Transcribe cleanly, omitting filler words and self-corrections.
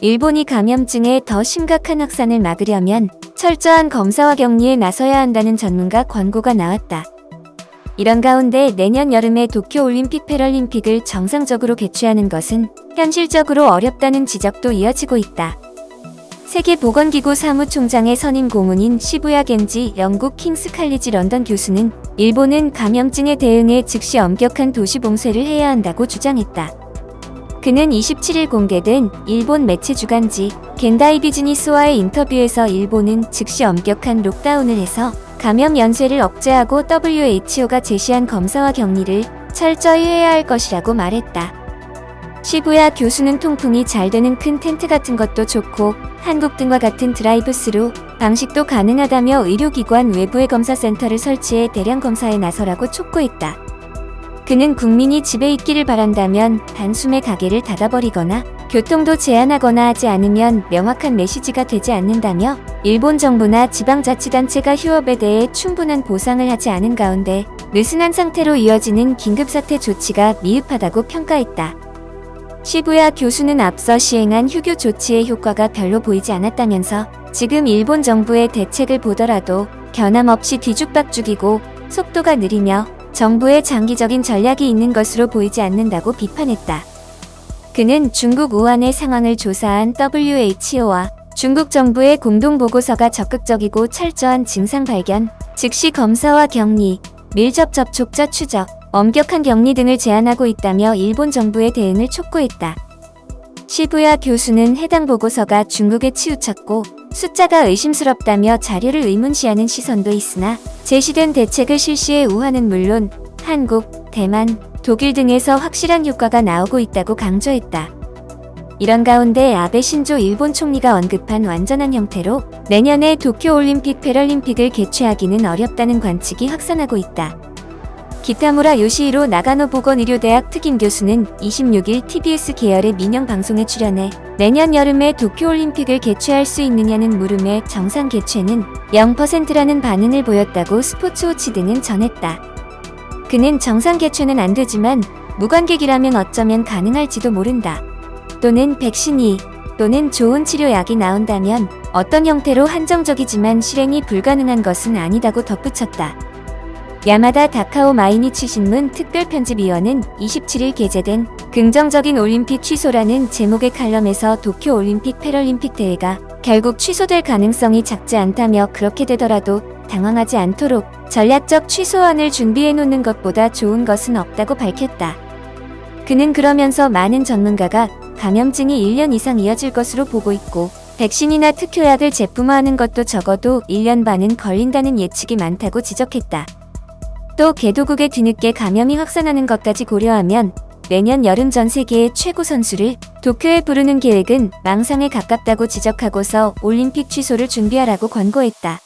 일본이 감염증의 더 심각한 확산을 막으려면 철저한 검사와 격리에 나서야 한다는 전문가 권고가 나왔다. 이런 가운데 내년 여름에 도쿄올림픽 패럴림픽을 정상적으로 개최하는 것은 현실적으로 어렵다는 지적도 이어지고 있다. 세계보건기구 사무총장의 선임 고문인 시부야 겐지 영국 킹스 칼리지 런던 교수는 일본은 감염증에 대응해 즉시 엄격한 도시 봉쇄를 해야 한다고 주장했다. 그는 27일 공개된 일본 매체 주간지 겐다이 비즈니스와의 인터뷰에서 일본은 즉시 엄격한 록다운을 해서 감염 연쇄를 억제하고 WHO가 제시한 검사와 격리를 철저히 해야 할 것이라고 말했다. 시부야 교수는 통풍이 잘 되는 큰 텐트 같은 것도 좋고 한국 등과 같은 드라이브스루 방식도 가능하다며 의료기관 외부에 검사센터를 설치해 대량 검사에 나서라고 촉구했다. 그는 국민이 집에 있기를 바란다면 단숨에 가게를 닫아버리거나 교통도 제한하거나 하지 않으면 명확한 메시지가 되지 않는다며 일본 정부나 지방자치단체가 휴업에 대해 충분한 보상을 하지 않은 가운데 느슨한 상태로 이어지는 긴급사태 조치가 미흡하다고 평가했다. 시부야 교수는 앞서 시행한 휴교 조치의 효과가 별로 보이지 않았다면서 지금 일본 정부의 대책을 보더라도 변함없이 뒤죽박죽이고 속도가 느리며 정부의 장기적인 전략이 있는 것으로 보이지 않는다고 비판했다. 그는 중국 우한의 상황을 조사한 WHO와 중국 정부의 공동보고서가 적극적이고 철저한 증상 발견, 즉시 검사와 격리, 밀접 접촉자 추적, 엄격한 격리 등을 제안하고 있다며 일본 정부의 대응을 촉구했다. 시부야 교수는 해당 보고서가 중국에 치우쳤고 숫자가 의심스럽다며 자료를 의문시하는 시선도 있으나 제시된 대책을 실시해 우한은 물론 한국, 대만, 독일 등에서 확실한 효과가 나오고 있다고 강조했다. 이런 가운데 아베 신조 일본 총리가 언급한 완전한 형태로 내년에 도쿄올림픽 패럴림픽을 개최하기는 어렵다는 관측이 확산하고 있다. 기타무라 요시히로 나가노 보건의료대학 특임교수는 26일 TBS 계열의 민영 방송에 출연해 내년 여름에 도쿄올림픽을 개최할 수 있느냐는 물음에 정상 개최는 0%라는 반응을 보였다고 스포츠워치 등은 전했다. 그는 정상 개최는 안 되지만 무관객이라면 어쩌면 가능할지도 모른다. 또는 백신이 또는 좋은 치료약이 나온다면 어떤 형태로 한정적이지만 실행이 불가능한 것은 아니다고 덧붙였다. 야마다 다카오 마이니치 신문 특별편집위원은 27일 게재된 긍정적인 올림픽 취소라는 제목의 칼럼에서 도쿄올림픽 패럴림픽 대회가 결국 취소될 가능성이 작지 않다며 그렇게 되더라도 당황하지 않도록 전략적 취소안을 준비해놓는 것보다 좋은 것은 없다고 밝혔다. 그는 그러면서 많은 전문가가 감염증이 1년 이상 이어질 것으로 보고 있고 백신이나 특효약을 제품화하는 것도 적어도 1년 반은 걸린다는 예측이 많다고 지적했다. 또 개도국에 뒤늦게 감염이 확산하는 것까지 고려하면 내년 여름 전 세계의 최고 선수를 도쿄에 부르는 계획은 망상에 가깝다고 지적하고서 올림픽 취소를 준비하라고 권고했다.